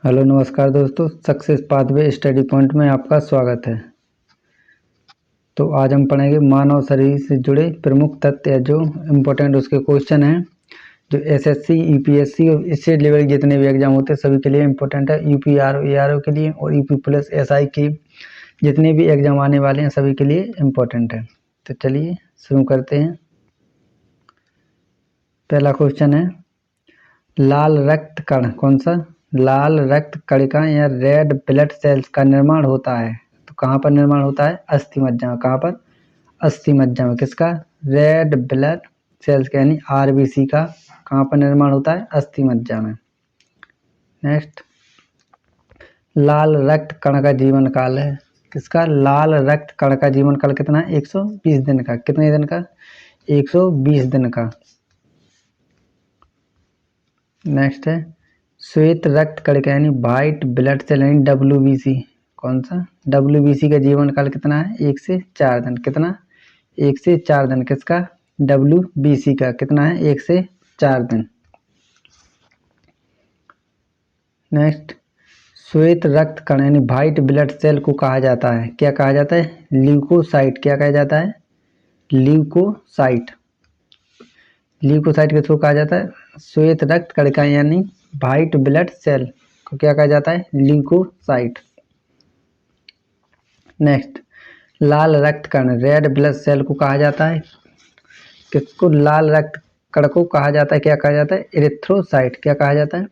Hello नमस्कार दोस्तों, success pathway study point में आपका स्वागत है। तो आज हम पढ़ेंगे मानव शरीर से जुड़े प्रमुख तथ्य जो इम्पोर्टेंट उसके क्वेश्चन हैं, जो एसएससी, यूपीएससी और स्टेट लेवल जितने भी एग्जाम होते हैं सभी के लिए इम्पोर्टेंट है। यूपीआरओ, एआरओ के लिए और यूपी प्लस एसआई की जितने भी एग्जाम आने वाले हैं सभी के लिए इम्पोर्टेंट है। तो चलिए शुरू करते हैं। पहला क्वेश्चन है, लाल रक्त कण कौन सा लाल रक्त कणिका या रेड ब्लड सेल्स का निर्माण होता है? तो कहाँ पर निर्माण होता है? अस्थि मज्जा में। कहाँ पर? अस्थि मज्जा में। किसका? रेड ब्लड सेल्स का यानी आरबीसी का कहाँ पर निर्माण होता है? अस्थि मज्जा में। नेक्स्ट, लाल रक्त कण का जीवन काल है। किसका? लाल रक्त कण का जीवन काल कितना है? 120 दिन का। कितने दिन का? 120 दिन का। नेक्स्ट है, श्वेत रक्त कणिका यानी व्हाइट ब्लड सेल यानी डब्ल्यूबीसी कौन सा? डब्ल्यूबीसी का जीवन काल कितना है? 1 से 4 दिन। कितना? 1 से 4 दिन। किसका? डब्ल्यूबीसी का कितना है? 1 से 4 दिन। नेक्स्ट, श्वेत रक्त कण यानी व्हाइट ब्लड सेल को कहा जाता है, क्या कहा जाता है? ल्यूकोसाइट। क्या कहा जाता है? ल्यूकोसाइट। ल्यूकोसाइट किसको कहा जाता है? श्वेत रक्त कणिका यानी व्हाइट ब्लड सेल को क्या कहा जाता है? ल्यूकोसाइट। नेक्स्ट, लाल रक्त कण रेड ब्लड सेल को कहा जाता है, किसको? लाल रक्त कण को कहा जाता है, क्या कहा जाता है? इरिथ्रोसाइट। क्या कहा जाता है?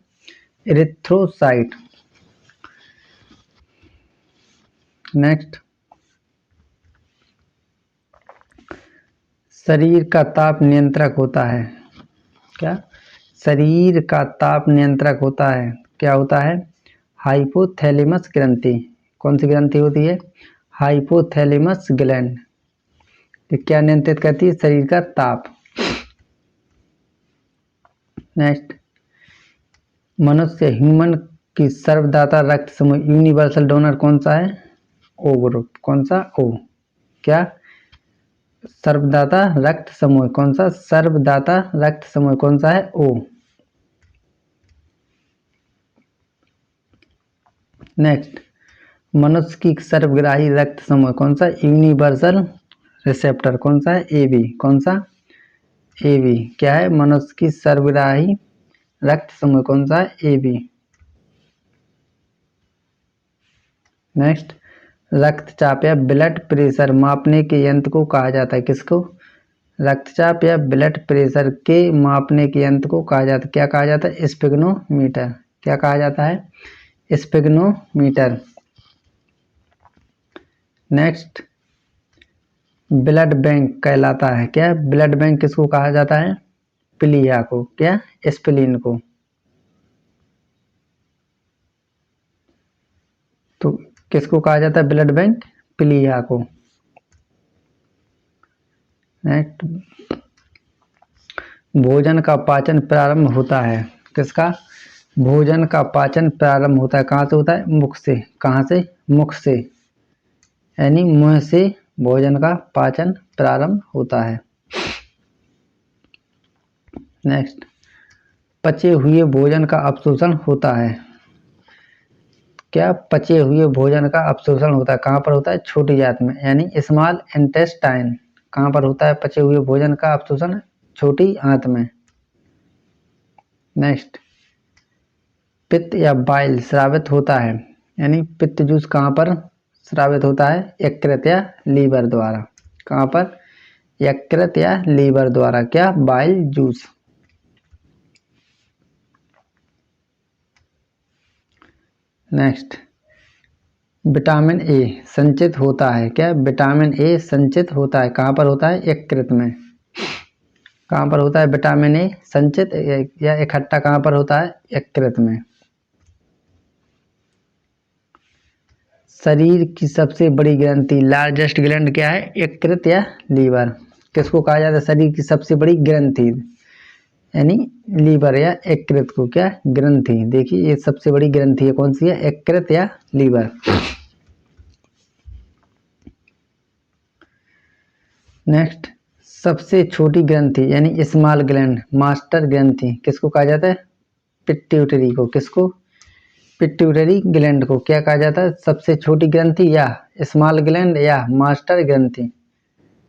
इरिथ्रोसाइट। नेक्स्ट, शरीर का ताप नियंत्रक होता है, क्या? शरीर का ताप नियंत्रक होता है, क्या होता है? हाइपोथैलेमस ग्रंथि। कौन सी ग्रंथि होती है? Hypothalamus gland. क्या नियंत्रित करती है? शरीर का ताप। नेक्स्ट, मनुष्य ह्यूमन की सर्वदाता रक्त समूह यूनिवर्सल डोनर कौन सा है? O group. कौन सा? ओ। क्या? सर्वदाता रक्त समूह कौन सा? सर्वदाता रक्त समूह कौन सा है? ओ। नेक्स्ट, मनुष्य की सर्वग्राही रक्त समूह कौन सा? यूनिवर्सल रिसेप्टर कौन सा है? एबी। कौन सा? एबी। क्या है? मनुष्य की सर्वग्राही रक्त समूह कौन सा है? एबी। नेक्स्ट, रक्तचाप या ब्लड प्रेशर मापने के यंत्र को कहा जाता है, किसको? रक्तचाप या ब्लड प्रेशर के मापने के यंत्र को कहा जाता है, क्या कहा जाता है? स्पिग्नोमीटर। क्या कहा जाता है? स्पिग्नोमीटर। नेक्स्ट, ब्लड बैंक कहलाता है, क्या? ब्लड बैंक किसको कहा जाता है? प्लीहा को। क्या? स्प्लीन को। तो किसको कहा जाता है ब्लड बैंक? प्लीहा को। नेक्स्ट, भोजन का पाचन प्रारंभ होता है, किसका? भोजन का पाचन प्रारंभ होता है, कहाँ से होता है? मुख से। कहाँ से? मुख से, यानी मुंह से भोजन का पाचन प्रारंभ होता है। नेक्स्ट, पचे हुए भोजन का अवशोषण होता है, क्या? पचे हुए भोजन का अवशोषण होता है, कहाँ पर होता है? छोटी जात में, यानी स्मॉल इंटेस्टाइन। कहाँ पर होता है पचे हुए भोजन का अवशोषण? छोटी आंत में। नेक्स्ट, पित्त या बाइल स्रावित होता है, यानी पित्त जूस कहाँ पर स्रावित होता है? यकृत या लीवर द्वारा। कहाँ पर? यकृत या लीवर द्वारा। क्या? Bile juice. Next, vitamin A संचित होता है, क्या? विटामिन ए संचित होता है, कहाँ पर होता है? यकृत में। कहाँ पर होता है विटामिन ए संचित या इकट्ठा? कहाँ पर होता है? यकृत में। शरीर की सबसे बड़ी ग्रंथि लार्जेस्ट ग्लैंड क्या है? यकृत या लीवर। किसको कहा जाता है शरीर की सबसे बड़ी ग्रंथि? यानी लीवर या यकृत को क्या? ग्रंथि। देखिए ये सबसे बड़ी ग्रंथि है, कौन सी है? यकृत या लीवर। नेक्स्ट, सबसे छोटी ग्रंथि यानी स्मॉल ग्लैंड मास्टर ग्रंथि किसको कहा जाता है? पिट्यूटरी को। किसको? पिट्यूटरी ग्लैंड को क्या कहा जाता है? सबसे छोटी ग्रंथि या स्मॉल ग्लैंड या मास्टर ग्रंथि।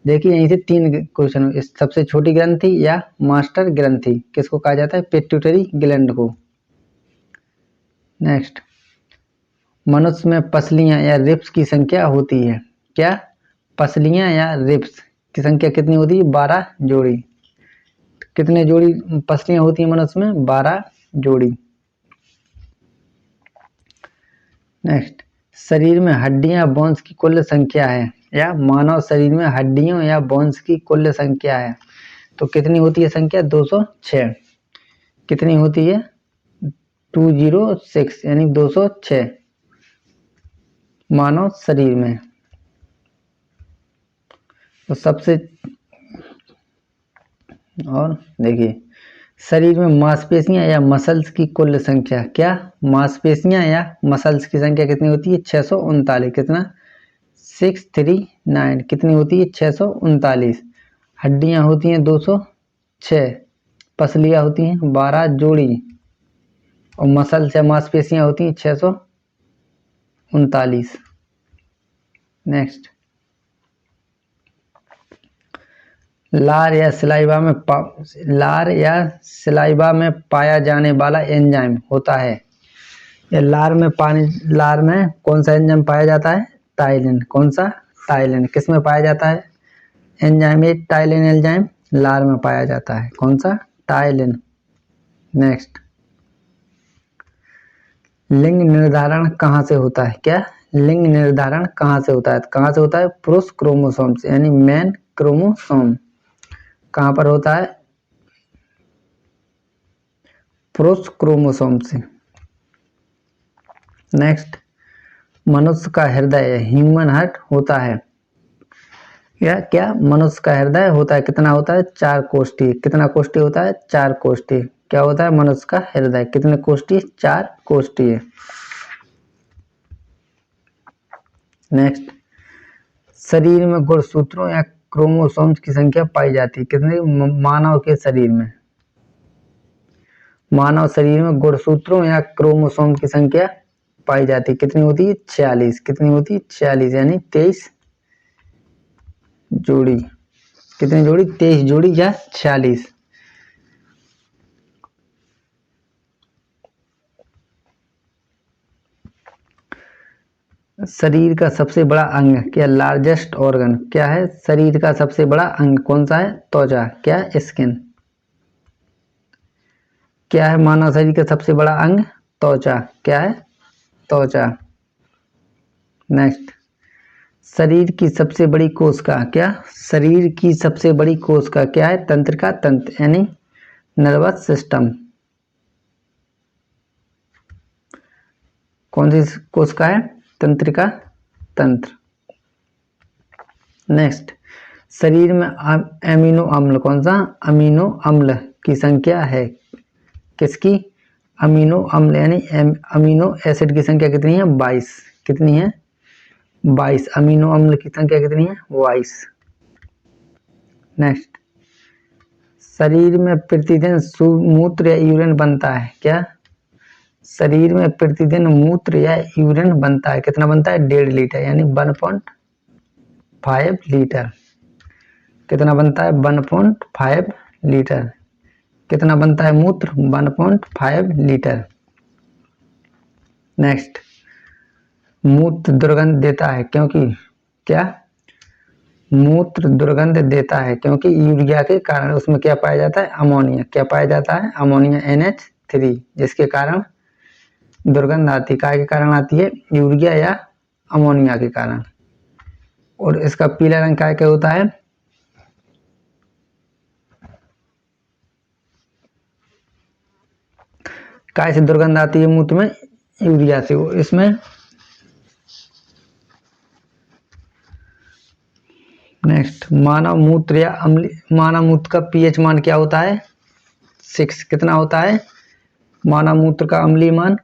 देखिए यहीं से 3 क्वेश्चन, सबसे छोटी ग्रंथि या मास्टर ग्रंथि किसको कहा जाता है? पिट्यूटरी ग्लैंड को। नेक्स्ट, मनुष्य में पसलियां या रिब्स की संख्या होती है क्या? पसलियां या रिब्स की संख्या कितनी होती है? 12 जोड़ी। कितने जोड़ी पसलियां होती है मनुष्य में? 12 जोड़ी। नेक्स्ट, शरीर में हड्डियां बोन्स की कुल संख्या है या मानव शरीर में हड्डियों या बोन्स की कुल संख्या है तो कितनी होती है संख्या? 206। कितनी होती है? 206 यानी 206 मानव शरीर में। तो सबसे और देखिए, शरीर में मांसपेशियां या मसल्स की कुल संख्या क्या? मांसपेशियां या मसल्स की संख्या कितनी होती है? 639। कितना? 639। कितनी होती है? 639। हड्डियां होती हैं 206, पसलियां होती हैं 12 जोड़ी और मसल्स या मांसपेशियां होती हैं 639। नेक्स्ट, लार या सिलाइवा में पाया जाने वाला एंजाइम होता है। या लार में कौन सा एंजाइम पाया जाता है? टाइलिन। कौन सा? टाइलिन। किस में पाया जाता है एंजाइम? ये टाइलिन एंजाइम लार में पाया जाता है। कौन सा? टाइलिन। नेक्स्ट, लिंग निर्धारण कहाँ से होता है? क्या? लिंग निर्धारण कहाँ से होता है? कहाँ से होता है? पुरुष क्रोमोसोम से यानी मेन क्रोमोसोम। कहाँ पर होता है? पुरुष क्रोमोसोम से। नेक्स्ट, मनुष्य का हृदय ह्यूमन हार्ट होता है या क्या? मनुष्य का हृदय होता है कितना होता है? 4 कोष्ठी। कितना कोष्ठी होता है? 4 कोष्ठी। क्या होता है मनुष्य का हृदय? कितने कोष्ठी? 4 कोष्ठी है। नेक्स्ट, शरीर में गुणसूत्रों या क्रोमोसोम्स की संख्या पाई जाती है कितने? मानव के शरीर में। मानव शरीर में गुणसूत्रों या क्रोमोसोम की संख्या पाई जाती है कितनी होती है? 46। कितनी होती है? 46 यानी 23 जोड़ी। कितनी जोड़ी? 23 जोड़ी या 46। शरीर का सबसे बड़ा अंग क्या? लार्जेस्ट ऑर्गन क्या है? शरीर का सबसे बड़ा अंग कौन सा है? त्वचा। क्या? स्किन। क्या है मानव शरीर का सबसे बड़ा अंग? त्वचा। क्या है? त्वचा। नेक्स्ट, शरीर की सबसे बड़ी कोशिका क्या? शरीर की सबसे बड़ी कोशिका क्या है? तंत्रिका तंत्र यानी नर्वस सिस्टम। कौन सी कोशिका है? तंत्रिका तंत्र। नेक्स्ट, शरीर में अमीनो अम्ल कौन सा? अमीनो अम्ल की संख्या है किसकी? अमीनो अम्ल यानी अमीनो एसिड की संख्या कितनी है? 22। कितनी है? 22। अमीनो अम्ल की संख्या कितनी है? 22। नेक्स्ट, शरीर में प्रतिदिन मूत्र या यूरिन बनता है क्या? शरीर में प्रतिदिन मूत्र या यूरिन बनता है कितना बनता है? 1.5 लीटर यानी 1.5 लीटर। कितना बनता है? 1.5 लीटर। कितना बनता है मूत्र? 1.5 लीटर। नेक्स्ट, मूत्र दुर्गंध देता है क्योंकि क्या? मूत्र दुर्गंध देता है क्योंकि यूरिया के कारण उसमें क्या पाया जाता है? अमोनिया। क्या पाया जाता है? अमोनिया NH3 जिसके कारण दुर्गंध आती है। काय के कारण आती है? यूरिया या अमोनिया के कारण। और इसका पीला रंग काय के होता है? काय से दुर्गंध आती है मूत्र में? यूरिया से। इसमें नेक्स्ट, मानव मूत्र या मानव मूत्र का पीएच मान क्या होता है? 6। कितना होता है? मानव मूत्र का अम्लीय मान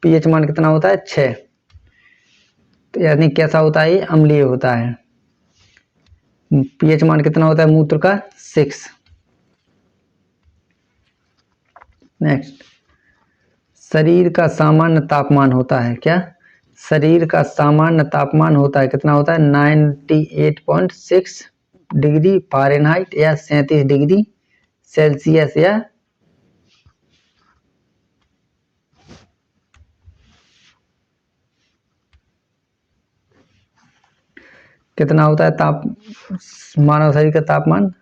पीएच मान कितना होता है? 6। तो यानी कैसा होता है? ये अम्लीय होता है। पीएच मान कितना होता है मूत्र का? 6। नेक्स्ट, शरीर का सामान्य तापमान होता है क्या? शरीर का सामान्य तापमान होता है, कितना होता है? 98.6 डिग्री फ़ारेनहाइट या 37 डिग्री सेल्सियस या कितना होता है मानव शरीर का तापमान?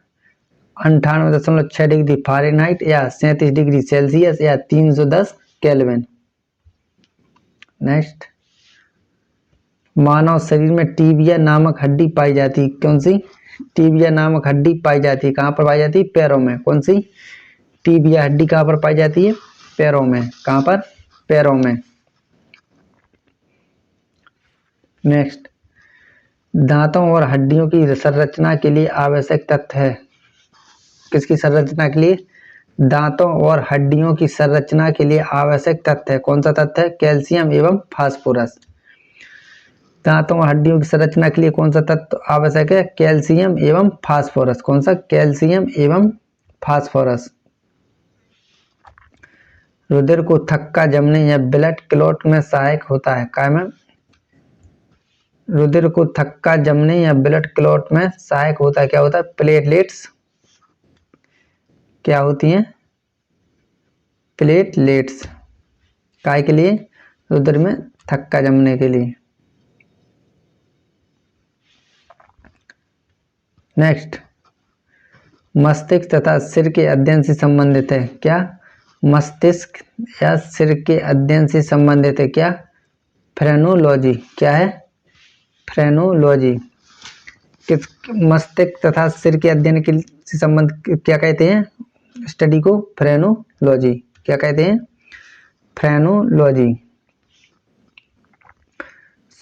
98.6 डिग्री फ़ारेनहाइट या 37 डिग्री सेल्सियस या 310 केल्विन। नेक्स्ट, मानव शरीर में टीबिया नामक हड्डी पाई जाती है, कौन सी? टीबिया नामक हड्डी पाई जाती है, कहाँ पर पाई जाती है? पैरों में। कौन सी? टीबिया हड्डी कहाँ पर पाई जाती है? पैरों में। कहाँ पर? पैरों में। नेक्स्ट, दांतों और हड्डियों की संरचना के लिए आवश्यक तत्व है, किसकी संरचना के लिए? दांतों और हड्डियों की संरचना के लिए आवश्यक तत्व है, कौन सा तत्व है? कैल्शियम एवं फास्फोरस। दांतों और हड्डियों की संरचना के लिए कौन सा तत्व आवश्यक है? कैल्शियम एवं फास्फोरस। कौन सा? कैल्शियम एवं फास्फोरस। रुधिर को थक्का जमने या ब्लड क्लॉट में सहायक होता है, क्या मैम? रुधिर को थक्का जमने या ब्लड क्लॉट में सहायक होता है, क्या होता है? प्लेटलेट्स। क्या होती हैं? प्लेटलेट्स। काय के लिए? रुधिर में थक्का जमने के लिए। नेक्स्ट, मस्तिष्क तथा सिर के अध्ययन से संबंधित है, क्या? मस्तिष्क या सिर के अध्ययन से संबंधित है, क्या? फ्रेनोलॉजी। क्या है? फ्रेनोलॉजी। किस मस्तिष्क तथा सिर के अध्ययन के से संबंध क्या कहते हैं? स्टडी को फ्रेनोलॉजी। क्या कहते हैं? फ्रेनोलॉजी।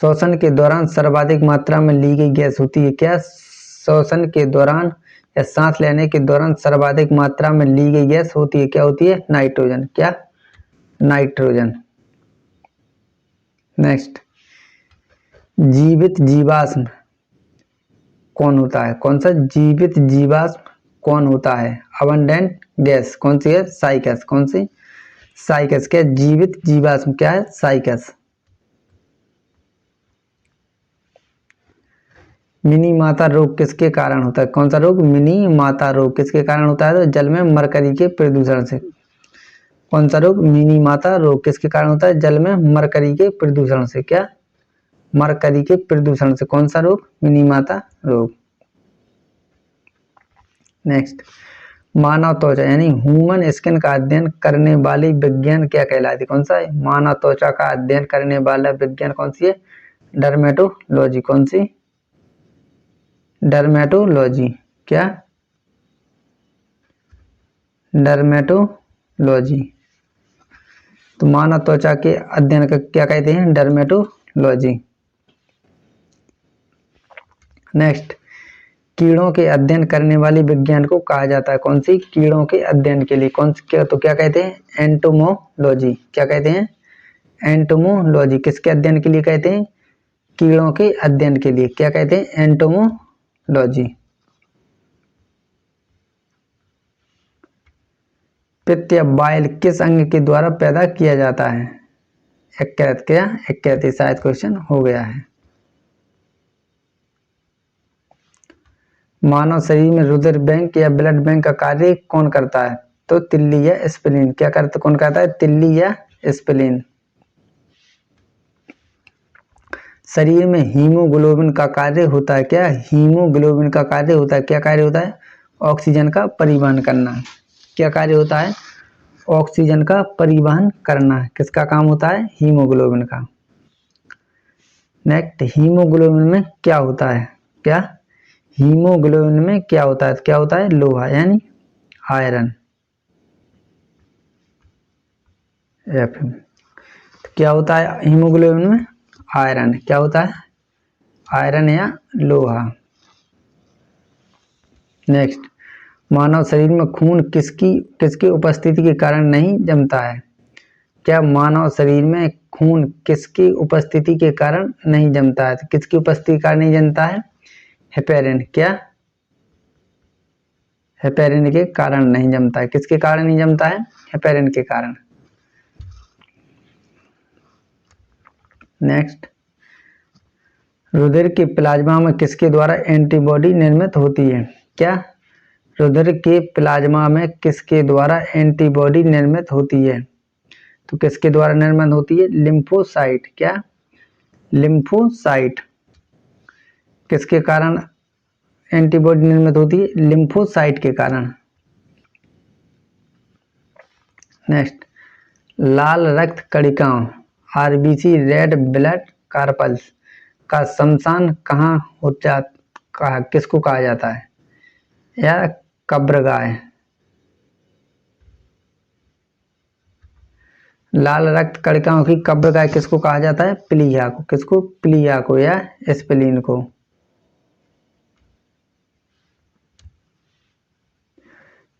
श्वसन के दौरान सर्वाधिक मात्रा में ली गई गैस होती है, क्या? श्वसन के दौरान या सांस लेने के दौरान सर्वाधिक मात्रा में ली गई गैस होती है, क्या होती है? नाइट्रोजन। क्या? नाइट्रोजन। नेक्स्ट, जीवित जीवाश्म कौन होता है? कौन सा? जीवित जीवाश्म कौन होता है? Abundant gas. कौन सी है? साइकस। कौन सी? साइकस। क्या? जीवित जीवाश्म क्या है? साइकस। मिनी माता रोग किसके कारण होता है? कौन सा रोग? मिनी माता रोग किसके कारण होता है? तो जल में मरकरी के प्रदूषण से। कौन सा रोग? मिनी माता रोग किसके कारण होता है? जल में मरकरी के प्रदूषण से। क्या? मरकरी के प्रदूषण से। कौन सा रोग? मिनी माता रोग। नेक्स्ट, मानव त्वचा यानी ह्यूमन स्किन का अध्ययन करने वाली विज्ञान क्या कहलाती है? कौन सा है? मानव त्वचा का अध्ययन करने वाला विज्ञान कौन सी है? डर्मेटोलॉजी। कौन सी? डर्मेटोलॉजी। क्या? डर्मेटोलॉजी। तो मानव त्वचा के अध्ययन का क्या कहते हैं? डर्मेटोलॉजी। नेक्स्ट, कीड़ों के अध्ययन करने वाली विज्ञान को कहा जाता है, कौन सी? कीड़ों के अध्ययन के लिए कौन क्या? तो क्या कहते हैं? एंटोमोलॉजी। क्या कहते हैं? एंटोमोलॉजी। किसके अध्ययन के लिए कहते हैं? कीड़ों के अध्ययन के लिए। क्या कहते हैं? एंटोमोलॉजी। पित्त या बाइल किस अंग के द्वारा पैदा किया जाता है? यकृत। क्या? यकृत। शायद क्वेश्चन हो गया है। मानव शरीर में रुधिर बैंक या ब्लड बैंक का कार्य कौन करता है? तो तिल्ली या स्प्लीन। क्या करता? कौन करता है? तिल्ली या स्प्लीन। शरीर में हीमोग्लोबिन का कार्य होता है, क्या? हीमोग्लोबिन का कार्य होता है, क्या कार्य होता है? ऑक्सीजन का परिवहन करना। क्या कार्य होता है? ऑक्सीजन का परिवहन करना। किसका काम होता है? हीमोग्लोबिन का। नेक्स्ट, हीमोग्लोबिन में क्या होता है? क्या? हीमोग्लोबिन में क्या होता है? क्या होता है? लोहा यानी आयरन। क्या होता है हीमोग्लोबिन में? आयरन। क्या होता है? आयरन या लोहा। नेक्स्ट, मानव शरीर में खून किसकी उपस्थिति के कारण नहीं जमता है? क्या? मानव शरीर में खून किसकी उपस्थिति के कारण नहीं जमता है? किसकी उपस्थिति के कारण नहीं जमता है? हेपेरिन। क्या? हेपेरिन के कारण नहीं जमता है। किसके कारण नहीं जमता है? हेपेरिन के कारण। नेक्स्ट, रुधिर के प्लाज्मा में किसके द्वारा एंटीबॉडी निर्मित होती है? क्या? रुधिर के प्लाज्मा में किसके द्वारा एंटीबॉडी निर्मित होती है? तो किसके द्वारा निर्मित होती है? लिम्फोसाइट। क्या? लिम्फोसाइट। किसके कारण एंटीबॉडी निर्मित होती है? लिम्फोसाइट के कारण। नेक्स्ट, लाल रक्त कणिकाओं आरबीसी रेड ब्लड कार्पल्स का शमशान कहाँ होता, किसको कहा जाता है? या कब्रगाह। लाल रक्त कणिकाओं की कब्रगाह किसको कहा जाता है? प्लीहा को। किसको? प्लीहा को या स्प्लीन को।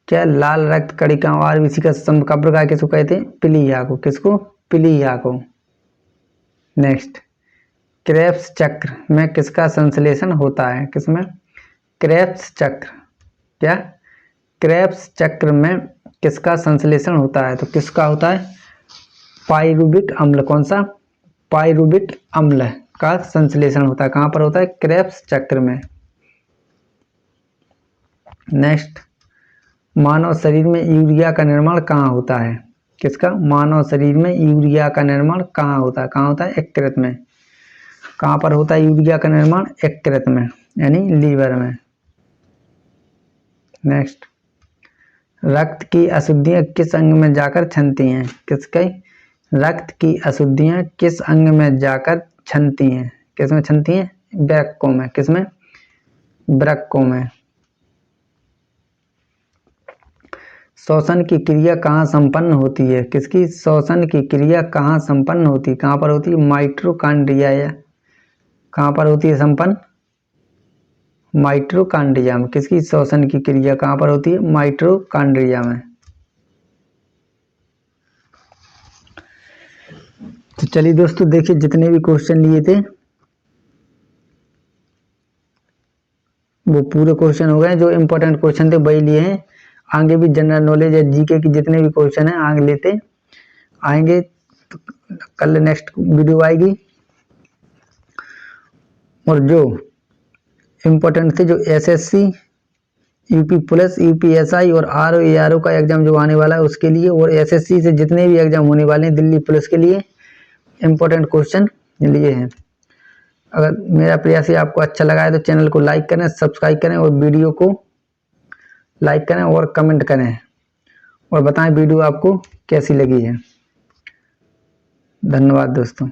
क्या? लाल रक्त कणिकाओं आरबीसी का कब्रगाह किसको कहते हैं? प्लीहा को। किसको? प्लीहा को। नेक्स्ट, क्रेब्स चक्र में किसका संश्लेषण होता है? किसमें? क्रेब्स चक्र। क्या? क्रेब्स चक्र में किसका संश्लेषण होता है? तो किसका होता है? पाइरुविक अम्ल। कौन सा? पाइरुविक अम्ल का संश्लेषण होता है। कहां पर होता है? क्रेब्स चक्र में। नेक्स्ट, मानव शरीर में यूरिया का निर्माण कहाँ होता है? किसका? मानव शरीर में यूरिया का निर्माण कहाँ होता है? कहाँ होता है? यकृत में। कहाँ पर होता है यूरिया का निर्माण? यकृत में, यानी लीवर में। नेक्स्ट, रक्त की अशुद्धियां किस अंग में जाकर छनती हैं? किसके? रक्त की अशुद्धियां किस अंग में जाकर छनती हैं? किस में छनती हैं? वृक्कों में। किसमें? वृक्कों में। श्वसन की क्रिया कहाँ संपन्न होती है? किसकी? श्वसन की क्रिया कहाँ संपन्न होती है? कहाँ पर होती है? माइटोकॉन्ड्रिया। या कहाँ पर होती है संपन्न? माइटोकॉन्ड्रिया में। किसकी? श्वसन की क्रिया कहाँ पर होती है? माइटोकॉन्ड्रिया में। तो चलिए दोस्तों, देखिए जितने भी क्वेश्चन लिए थे वो पूरे क्वेश्चन हो गए। जो इम्पोर्टेंट क्वेश्चन थे वही लिए हैं। आगे भी जनरल नॉलेज या जीके की जितने भी क्वेश्चन हैं आगे लेते आएंगे। तो कल नेक्स्ट वीडियो आएगी। और जो इम्पोर्टेंट थे, जो एसएससी, यूपी पुलिस, यूपीएसआई और आरओ का एग्जाम जो आने वाला है उसके लिए, और एसएससी से जितने भी एग्जाम होने वाले हैं दिल्ली पुलिस के लिए, इम्पोर्टेंट क्वेश्चन लिए हैं। अगर मेरा प्रयास आपको अच्छा लगा है तो चैनल को लाइक करें, सब्सक्राइब करें और वीडियो को लाइक करें और कमेंट करें और बताएं वीडियो आपको कैसी लगी है। धन्यवाद दोस्तों।